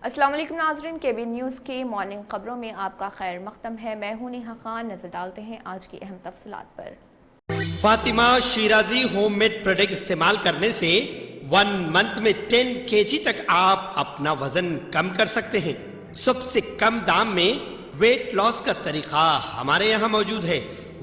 السلام علیکم ناظرین، KBN نیوز کی مارننگ خبروں میں آپ کا خیر مقدم ہے۔ میں ہوں نیہا خان۔ نظر ڈالتے ہیں آج کی اہم تفصیلات پر۔ Fatima Shirazi homemade product استعمال کرنے سے 1 منتھ میں 10 kg تک آپ اپنا وزن کم کر سکتے ہیں۔ سب سے کم دام میں ویٹ لاس کا طریقہ ہمارے یہاں موجود ہے،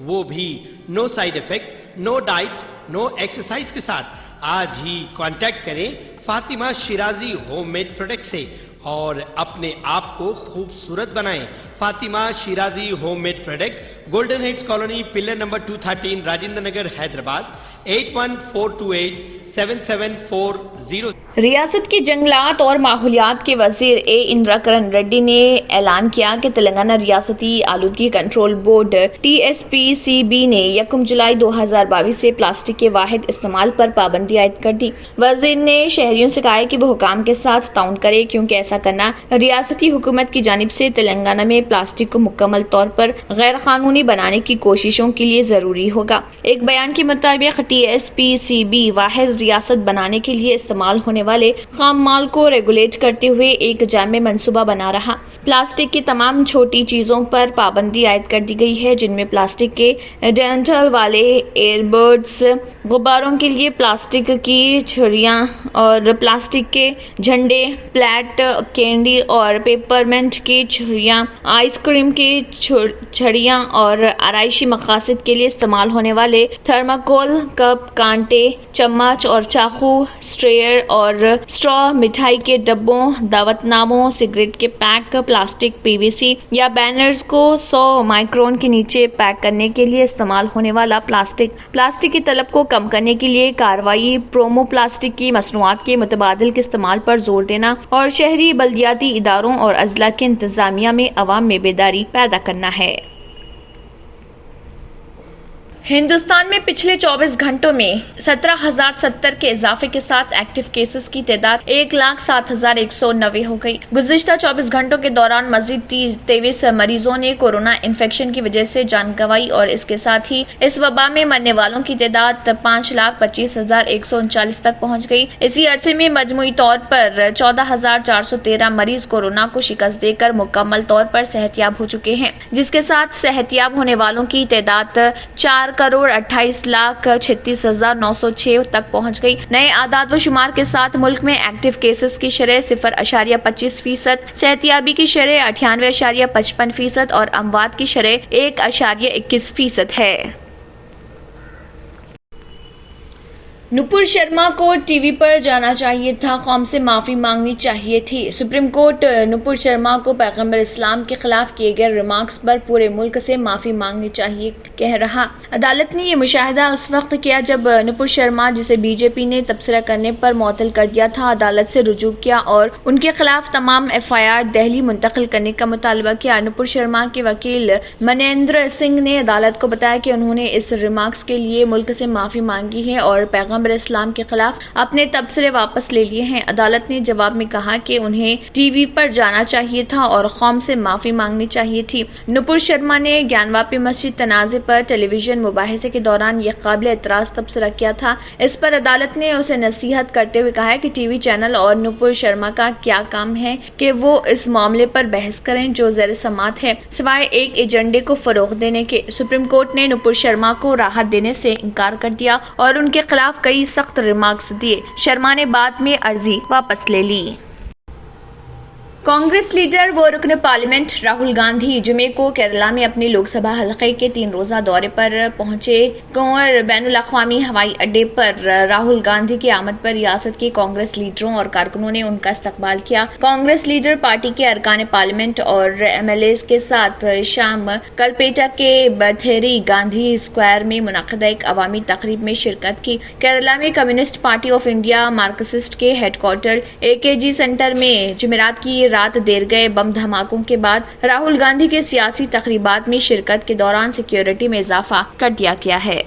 وہ بھی no side effect, no diet, no exercise کے ساتھ۔ آج ہی کانٹیکٹ کریں Fatima Shirazi homemade product سے اور اپنے آپ کو خوبصورت بنائیں۔ Fatima Shirazi homemade product, golden heights colony, pillar number 213، Rajendra Nagar, Hyderabad, 8142877440۔ ریاست کے جنگلات اور ماحولیات کے وزیر اندرا کرن ریڈی نے اعلان کیا کہ تلنگانہ ریاستی آلودگی کنٹرول بورڈ TSPCB نے 1 جولائی 2022 سے پلاسٹک کے واحد استعمال پر پابندی عائد کر دی۔ وزیر نے شہریوں سے کہا کہ وہ حکام کے ساتھ تعاون کرے کیونکہ ایسا کرنا ریاستی حکومت کی جانب سے تلنگانہ میں پلاسٹک کو مکمل طور پر غیر قانونی بنانے کی کوششوں کے لیے ضروری ہوگا۔ ایک بیان کے مطابق TSPCB واحد ریاست بنانے کے لیے استعمال ہونے والے خام مال کو ریگولیٹ کرتے ہوئے ایک جامع منصوبہ بنا رہا۔ پلاسٹک کی تمام چھوٹی چیزوں پر پابندی عائد کر دی گئی ہے، جن میں پلاسٹک کے ڈینٹل والے ایئر بڈز، غباروں کے لیے پلاسٹک کی چھڑیاں اور پلاسٹک کے جھنڈے، پلیٹ، کینڈی اور پیپرمنٹ کی چھڑیاں، آئس کریم کی چھڑیاں اور آرائشی مقاصد کے لیے استعمال ہونے والے تھرماکول کپ، کانٹے، چمچ اور چاقو، اسٹریئر اور اسٹرا، مٹھائی کے ڈبوں، دعوت ناموں، سگریٹ کے پیک، پلاسٹک PVC یا بینرز کو 100 مائکرون کے نیچے پیک کرنے کے لیے استعمال ہونے والا پلاسٹک کی طلب کو کم کرنے کے لیے کارروائی، پرومو پلاسٹک کی مصنوعات کے متبادل کے استعمال پر زور دینا اور شہری بلدیاتی اداروں اور اضلاع کے انتظامیہ میں عوام میں بیداری پیدا کرنا ہے۔ ہندوستان میں پچھلے 24 گھنٹوں میں 17,070 کے اضافے کے ساتھ ایکٹیو کیسز کی تعداد 1,07,190 ہو گئی۔ گزشتہ 24 گھنٹوں کے دوران مزید 23 مریضوں نے کورونا انفیکشن کی وجہ سے جان گنوائی اور اس کے ساتھ ہی اس وبا میں مرنے والوں کی تعداد 5,25,139 تک پہنچ گئی۔ اسی عرصے میں مجموعی طور پر 14,413 مریض کورونا کو شکست دے کر مکمل طور پر صحت یاب ہو چکے ہیں، جس کے ساتھ صحت یاب ہونے والوں کی تعداد 4,28,36,906 تک پہنچ گئی۔ نئے اعداد و شمار کے ساتھ ملک میں ایکٹیو کیسز کی شرح 0.25%، صحت یابی کی شرح 98.55% اور اموات کی شرح 1.21% ہے۔ نپور شرما کو ٹی وی پر جانا چاہیے تھا، قوم سے معافی مانگنی چاہیے تھی۔ سپریم کورٹ نپور شرما کو پیغمبر اسلام کے خلاف کیے گئے ریمارکس پر پورے ملک سے معافی مانگنی چاہیے کہہ رہا۔ عدالت نے یہ مشاہدہ اس وقت کیا جب نپور شرما، جسے BJP نے تبصرہ کرنے پر معطل کر دیا تھا، عدالت سے رجوع کیا اور ان کے خلاف تمام FIR دہلی منتقل کرنے کا مطالبہ کیا۔ نپور شرما کے وکیل منیندر سنگھ نے عدالت کو بتایا کہ انہوں نے اس ریمارکس کے لیے ملک سے معافی مانگی ہے اور پیغمبر اسلام کے خلاف اپنے تبصرے واپس لے لیے ہیں۔ عدالت نے جواب میں کہا کہ انہیں ٹی وی پر جانا چاہیے تھا اور قوم سے معافی مانگنی چاہیے تھی۔ نپور شرما نے گیانواپی مسجد تنازع پر ٹیلی ویژن مباحثے کے دوران یہ قابل اعتراض تبصرہ کیا تھا۔ اس پر عدالت نے اسے نصیحت کرتے ہوئے کہا کہ ٹی وی چینل اور نپور شرما کا کیا کام ہے کہ وہ اس معاملے پر بحث کریں جو زیر سماعت ہے، سوائے ایک ایجنڈے کو فروغ دینے کے۔ سپریم کورٹ نے نپور شرما کو راحت دینے سے انکار کر دیا اور ان کے خلاف کئی سخت ریمارکس دیے۔ شرما نے بعد میں عرضی واپس لے لی۔ کانگریس لیڈر و رکن پارلیمنٹ راہل گاندھی جمعے کو کیرالہ میں اپنے لوک سبھا حلقے کے 3 روزہ دورے پر پہنچے۔ کنور بین الاقوامی ہوائی اڈے پر راہل گاندھی کی آمد پر ریاست کے کانگریس لیڈروں اور کارکنوں نے ان کا استقبال کیا۔ کانگریس لیڈر پارٹی کے ارکان پارلیمنٹ اور MLAs کے ساتھ شام کلپیٹا کے بتھیری گاندھی اسکوائر میں منعقدہ ایک عوامی تقریب میں شرکت کی۔ کیرالہ میں communist party of India Marxist کے ہیڈ کوارٹر AKG سینٹر میں جمعرات کی رات دیر گئے بم دھماکوں کے بعد راہل گاندھی کے سیاسی تقریبات میں شرکت کے دوران سیکیورٹی میں اضافہ کر دیا گیا ہے۔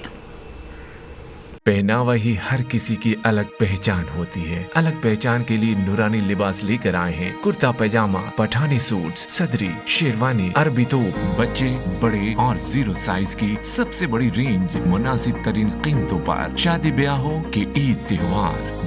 پہناوا ہی ہر کسی کی الگ پہچان ہوتی ہے۔ الگ پہچان کے لیے نورانی لباس لے کر آئے ہیں۔ کرتا پیجامہ، پٹھانی سوٹس، صدری، شیروانی، عربی توپ، بچے، بڑے اور 0 سائز کی سب سے بڑی رینج مناسب ترین قیمتوں پر۔ شادی بیاہوں کے عید تہوار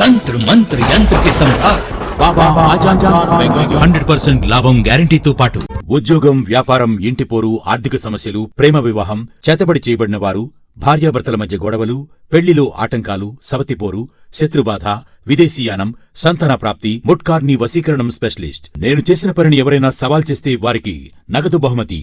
తంత్ర మంత్ర యంత్ర కి సమ్రాట్ బాబా ఆజాద్ ఖాన్ బెంగాలీ 100% లాభం గ్యారంటీతో పాటు ఉద్యోగం, వ్యాపారం, ఇంటి పోరు, ఆర్థిక సమస్యలు, ప్రేమ వివాహం, చేతబడి చేయబడిన వారు, భార్యాభర్తల మధ్య గొడవలు, పెళ్లిలో ఆటంకాలు, సవతిపోరు, శత్రుబాధ, విదేశీయానం, సంతాన ప్రాప్తి, ముట్కార్ని వశీకరణం స్పెషలిస్ట్. నేను చేసిన పనిని ఎవరైనా సవాల్ చేస్తే వారికి నగదు బహుమతి.